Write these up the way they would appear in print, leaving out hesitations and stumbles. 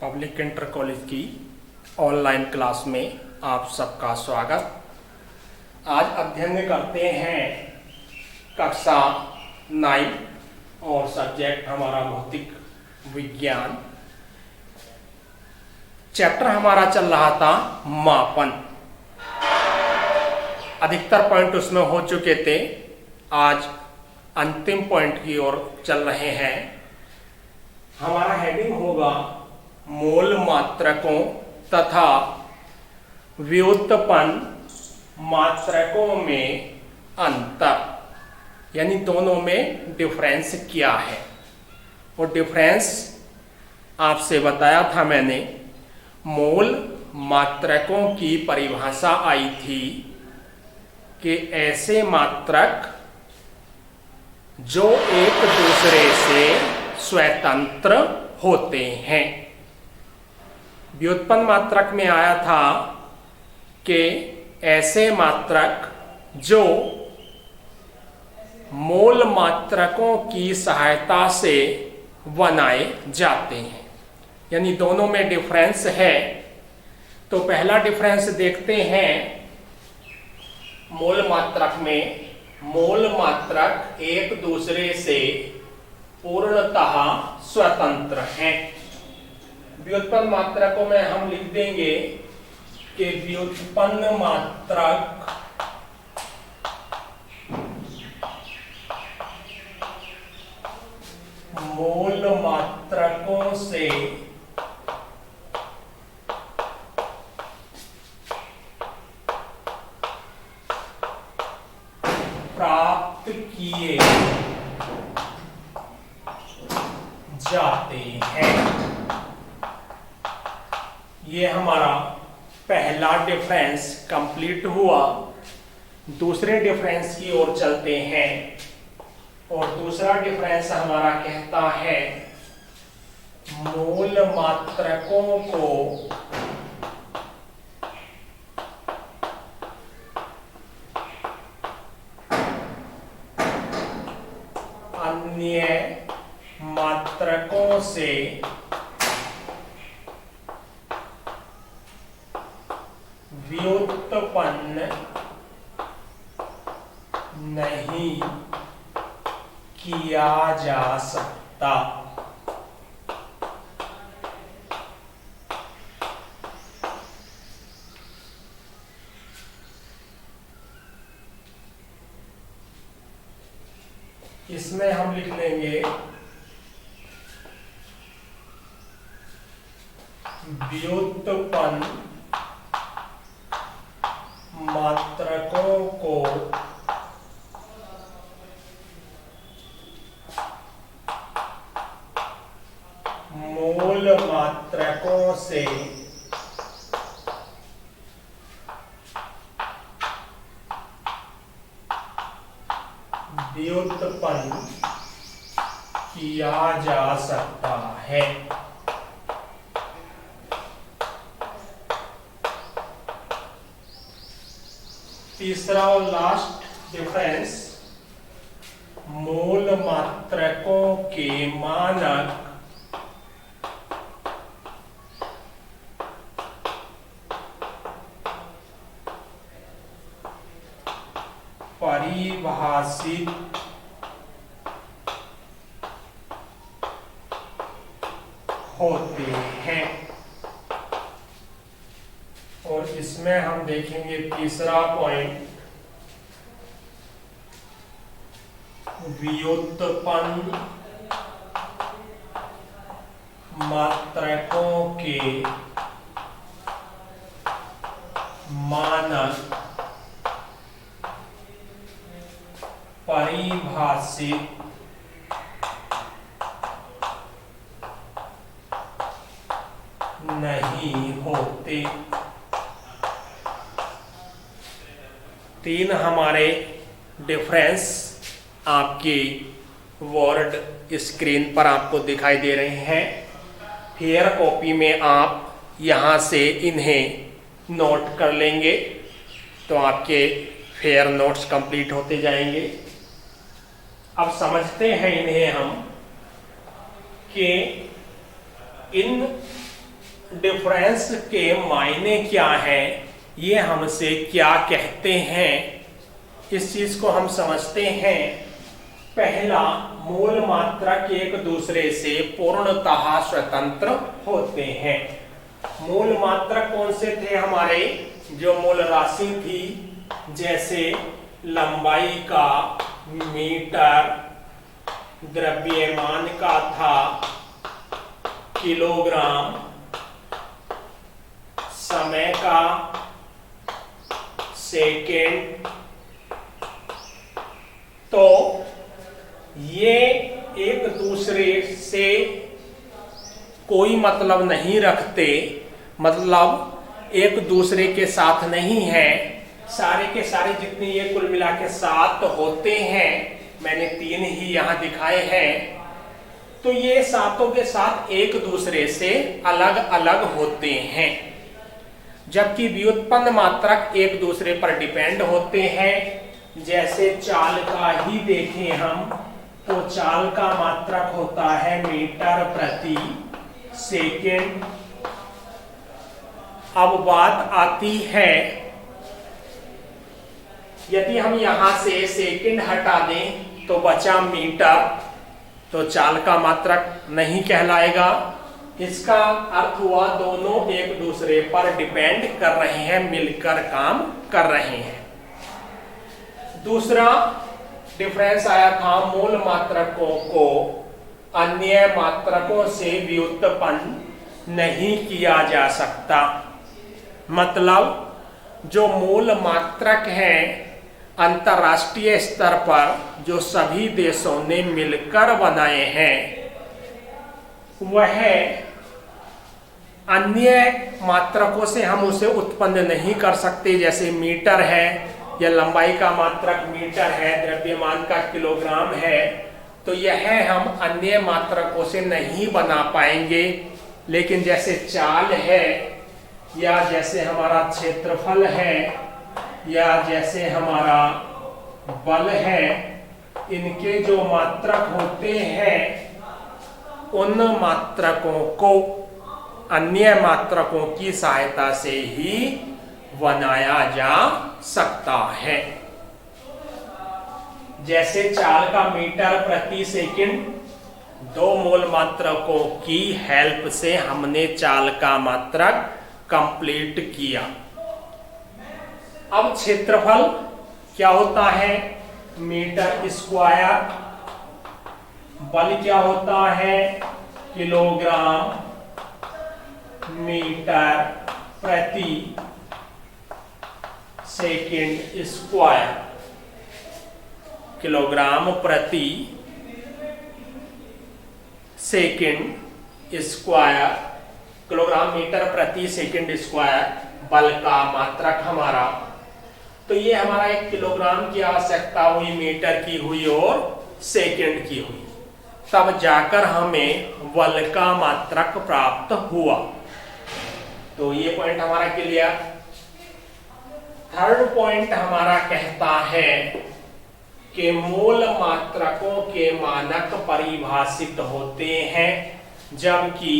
Public inter college की online class में आप सबका स्वागत। आज अध्ययन करते हैं कक्षा 9 और सब्जेक्ट हमारा भौतिक विज्ञान। चैप्टर हमारा चल रहा था मापन। अधिकतर पॉइंट उसमें हो चुके थे। आज अंतिम पॉइंट की ओर चल रहे हैं। हमारा हेडिंग होगा मोल मात्रकों तथा व्युत्पन्न मात्रकों में अंतर, यानी दोनों में डिफरेंस क्या है। वो डिफरेंस आपसे बताया था मैंने। मोल मात्रकों की परिभाषा आई थी कि ऐसे मात्रक जो एक दूसरे से स्वतंत्र होते हैं। व्युत्पन्न मात्रक में आया था कि ऐसे मात्रक जो मोल मात्रकों की सहायता से बनाए जाते हैं, यानी दोनों में डिफरेंस है। तो पहला डिफरेंस देखते हैं मोल मात्रक में। मोल मात्रक एक दूसरे से पूर्णतः स्वतंत्र हैं। व्युत्पन्न मात्रकों में हम लिख देंगे कि व्युत्पन्न मात्रक मोल मात्रकों से प्राप्त किए जाते हैं। ये हमारा पहला डिफरेंस कंप्लीट हुआ। दूसरे डिफरेंस की ओर चलते हैं और दूसरा डिफरेंस हमारा कहता है मोल मात्रकों को अन्य मात्रकों से व्युत्पन्न नहीं किया जा सकता। इसमें हम लिख लेंगे व्युत्पन्न मात्रकों को मोल मात्रकों से व्युत्पन्न किया जा सकता है। तीसरा और लास्ट डिफरेंस मोल मात्रकों के मानक परिभाषित होते हैं। और इसमें हम देखेंगे तीसरा पॉइंट, व्युत्पन्न मात्रकों के मानक परिभाषित नहीं होते। तीन हमारे डिफरेंस आपके वर्ड स्क्रीन पर आपको दिखाई दे रहे हैं। फेयर कॉपी में आप यहाँ से इन्हें नोट कर लेंगे तो आपके फेयर नोट्स कंप्लीट होते जाएंगे। अब समझते हैं इन्हें हम कि इन डिफरेंस के मायने क्या हैं, ये हमसे क्या कहते हैं, इस चीज को हम समझते हैं। पहला, मूल मात्रक एक दूसरे से पूर्णतः स्वतंत्र होते हैं। मूल मात्रक कौन से थे हमारे? जो मूल राशि थी, जैसे लंबाई का मीटर, द्रव्यमान का था किलोग्राम, समय का सेकेंड। तो ये एक दूसरे से कोई मतलब नहीं रखते, मतलब एक दूसरे के साथ नहीं है। सारे के सारे जितने ये कुल मिला के 7 होते हैं, मैंने 3 ही यहां दिखाए हैं, तो ये सातों के साथ एक दूसरे से अलग अलग होते हैं। जबकि व्युत्पन्न मात्रक एक दूसरे पर डिपेंड होते हैं। जैसे चाल का ही देखें हम, तो चाल का मात्रक होता है मीटर प्रति सेकेंड। अब बात आती है, यदि हम यहां से सेकेंड हटा दें तो बचा मीटर, तो चाल का मात्रक नहीं कहलाएगा। इसका अर्थ हुआ दोनों एक दूसरे पर डिपेंड कर रहे हैं, मिलकर काम कर रहे हैं। दूसरा डिफरेंस आया था, मूल मात्रकों को अन्य मात्रकों से व्युत्पन्न नहीं किया जा सकता। मतलब जो मूल मात्रक हैं अंतरराष्ट्रीय स्तर पर जो सभी देशों ने मिलकर बनाए हैं, वह अन्य मात्रकों से हम उसे उत्पन्न नहीं कर सकते। जैसे मीटर है, या लंबाई का मात्रक मीटर है, द्रव्यमान का किलोग्राम है, तो यह हम अन्य मात्रकों से नहीं बना पाएंगे। लेकिन जैसे चाल है, या जैसे हमारा क्षेत्रफल है, या जैसे हमारा बल है, इनके जो मात्रक होते हैं, उन मात्रकों को अन्य मात्रकों की सहायता से ही बनाया जा सकता है। जैसे चाल का मीटर प्रति सेकंड, 2 मूल मात्रकों की हेल्प से हमने चाल का मात्रक कंप्लीट किया। अब क्षेत्रफल क्या होता है? Metre square. बल क्या होता है? किलोग्राम मीटर प्रति सेकेंड स्क्वायर। किलोग्राम प्रति सेकेंड स्क्वायर, किलोग्राम मीटर प्रति सेकेंड स्क्वायर बल का मात्रक हमारा। तो ये हमारा एक किलोग्राम की आवश्यकता हुई, मीटर की हुई और सेकेंड की हुई, तब जाकर हमें बल का मात्रक प्राप्त हुआ। तो ये पॉइंट हमारा क्लियर। थर्ड पॉइंट हमारा कहता है कि मूल मात्रकों के मानक परिभाषित होते हैं, जबकि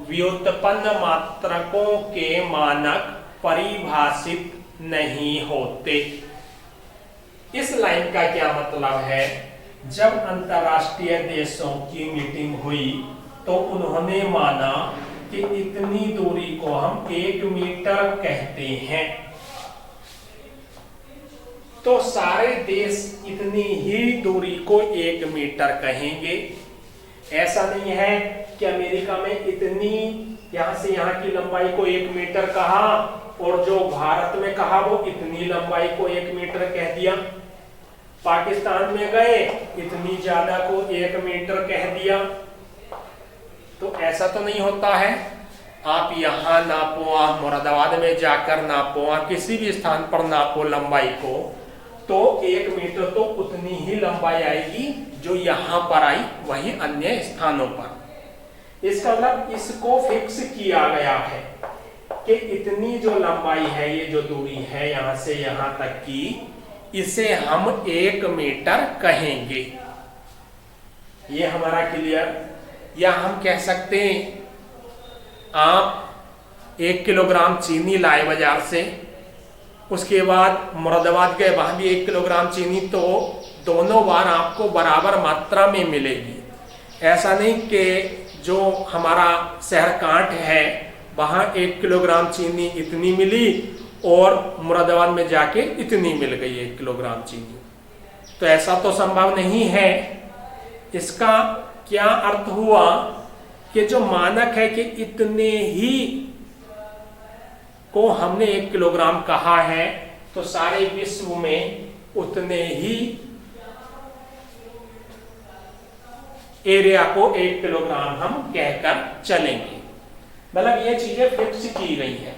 व्युत्पन्न मात्रकों के मानक परिभाषित नहीं होते। इस लाइन का क्या मतलब है? जब अंतरराष्ट्रीय देशों की मीटिंग हुई तो उन्होंने माना कि इतनी दूरी को हम 1 मीटर कहते हैं, तो सारे देश इतनी ही दूरी को 1 मीटर कहेंगे। ऐसा नहीं है कि अमेरिका में इतनी यहां से यहां की लंबाई को 1 मीटर कहा और जो भारत में कहा वो इतनी लंबाई को 1 मीटर कह दिया। पाकिस्तान में गए, इतनी ज्यादा को 1 मीटर कह दिया। तो ऐसा तो नहीं होता है। आप यहाँ नापो, आप मुरादाबाद में जाकर नापो, आप किसी भी स्थान पर नापो लंबाई को, तो 1 मीटर तो उतनी ही लंबाई आएगी जो यहाँ पर आई, वही अन्य स्थानों पर। इसका मतलब इसको फिक्स किया गया है कि इतनी जो लंबाई है, ये जो दूरी है यहाँ से यहाँ तक की, इसे हम 1 मीटर कहेंगे। ये हमारा क्लियर। या हम कह सकते हैं, आप 1 किलोग्राम चीनी लाए बाजार से, उसके बाद मुरादाबाद गए, वहां भी 1 किलोग्राम चीनी, तो दोनों बार आपको बराबर मात्रा में मिलेगी। ऐसा नहीं कि जो हमारा शहर कांठ है वहां 1 किलोग्राम चीनी इतनी मिली और मुरादाबाद में जाके इतनी मिल गई 1 किलोग्राम चीनी, तो ऐसा तो संभव नहीं है। इसका क्या अर्थ हुआ कि जो मानक है कि इतने ही को हमने 1 किलोग्राम कहा है, तो सारे विश्व में उतने ही एरिया को 1 किलोग्राम हम कहकर चलेंगे। मतलब ये चीजें फिक्स की गई है।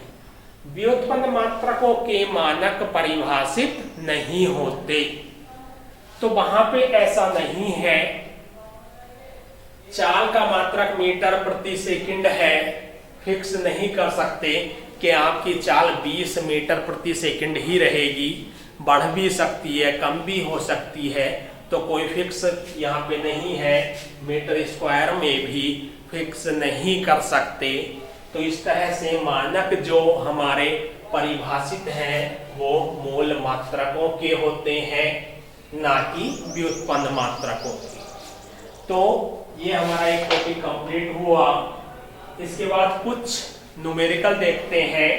व्युत्पन्न मात्रकों के मानक परिभाषित नहीं होते, तो वहां पे ऐसा नहीं है। चाल का मात्रक मीटर प्रति सेकंड है, फिक्स नहीं कर सकते कि आपकी चाल 20 मीटर प्रति सेकंड ही रहेगी, बढ़ भी सकती है, कम भी हो सकती है, तो कोई फिक्स यहाँ पे नहीं है। मीटर स्क्वायर में भी फिक्स नहीं कर सकते। तो इस तरह से मानक जो हमारे परिभाषित हैं वो मूल मात्रकों के होते हैं, ना कि व्युत्पन्न मात्रकों के। तो ये हमारा एक टॉपिक कंप्लीट हुआ। इसके बाद कुछ न्यूमेरिकल देखते हैं।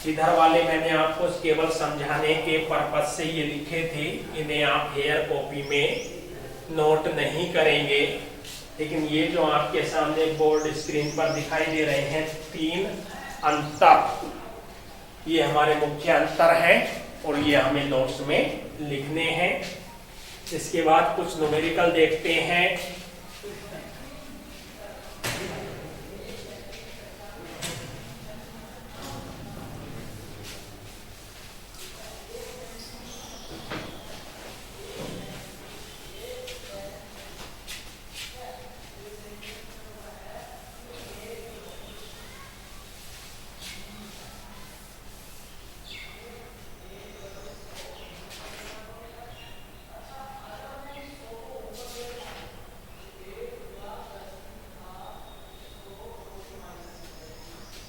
इधर वाले मैंने आपको केवल समझाने के पर्पज से ये लिखे थे, इन्हें आप हेयर कॉपी में नोट नहीं करेंगे। लेकिन ये जो आपके सामने बोर्ड स्क्रीन पर दिखाई दे रहे हैं 3 अंतर, ये हमारे मुख्य अंतर हैं और ये हमें नोट्स में लिखने हैं। इसके बाद कुछ न्यूमेरिकल देखते हैं।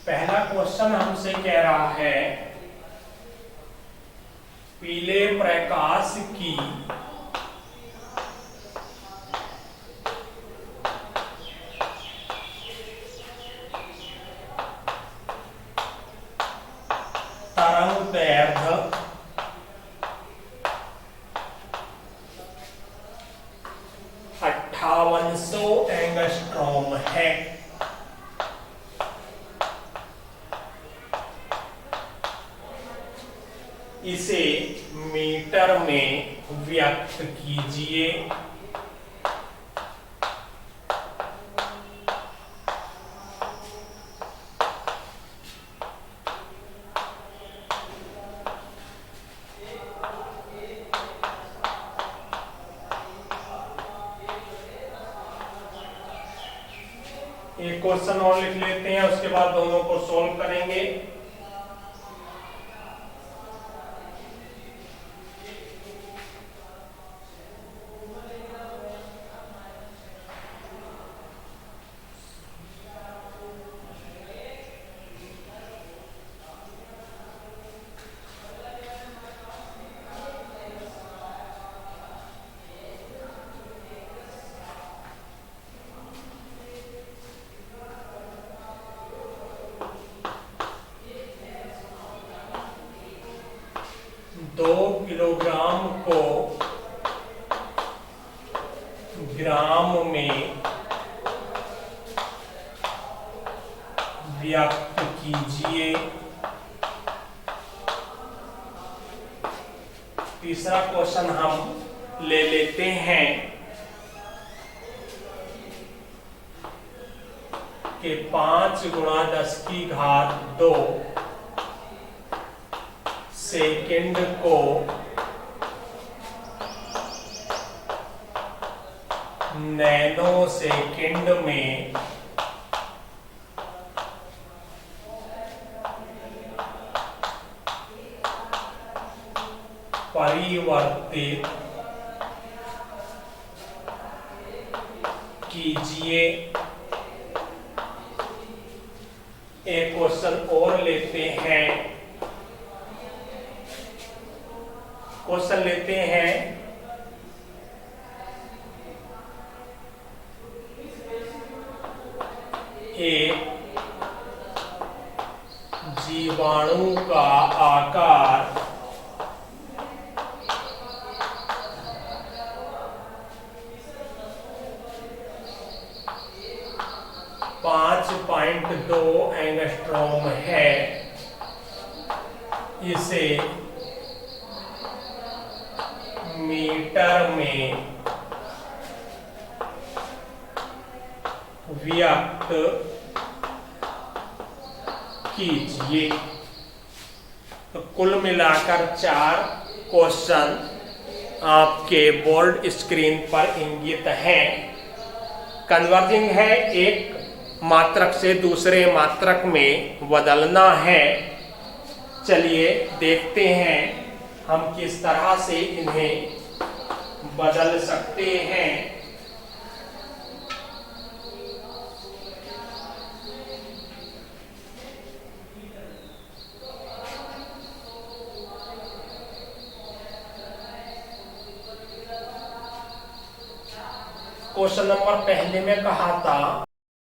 पहला क्वेश्चन हमसे कह रहा है पीले प्रकाश की तरंग दैर्ध्य 5800 एंगस्ट्रॉम है। इसे मीटर में व्यक्त कीजिए। एक क्वेश्चन और लिख लेते हैं, उसके बाद दोनों को सॉल्व करेंगे। किलोग्राम को ग्राम में व्यक्त कीजिए। तीसरा क्वेश्चन हम ले लेते हैं कि 5 गुणा 10 की घात 2 सेकंड को नैनो सेकंड में परिवर्तित कीजिए। एक क्वेश्चन और लेते हैं। क्वेश्चन लेते हैं, एक जीवाणु का आकार 5.2 एंगस्ट्रॉम है। इसे मीटर में व्यक्त कीजिए। तो कुल मिलाकर 4 क्वेश्चन आपके बोर्ड स्क्रीन पर इंगित हैं। कन्वर्जिंग है, एक मात्रक से दूसरे मात्रक में बदलना है। चलिए देखते हैं हम किस तरह से इन्हें बदल सकते हैं। क्वेश्चन नंबर पहले में कहा था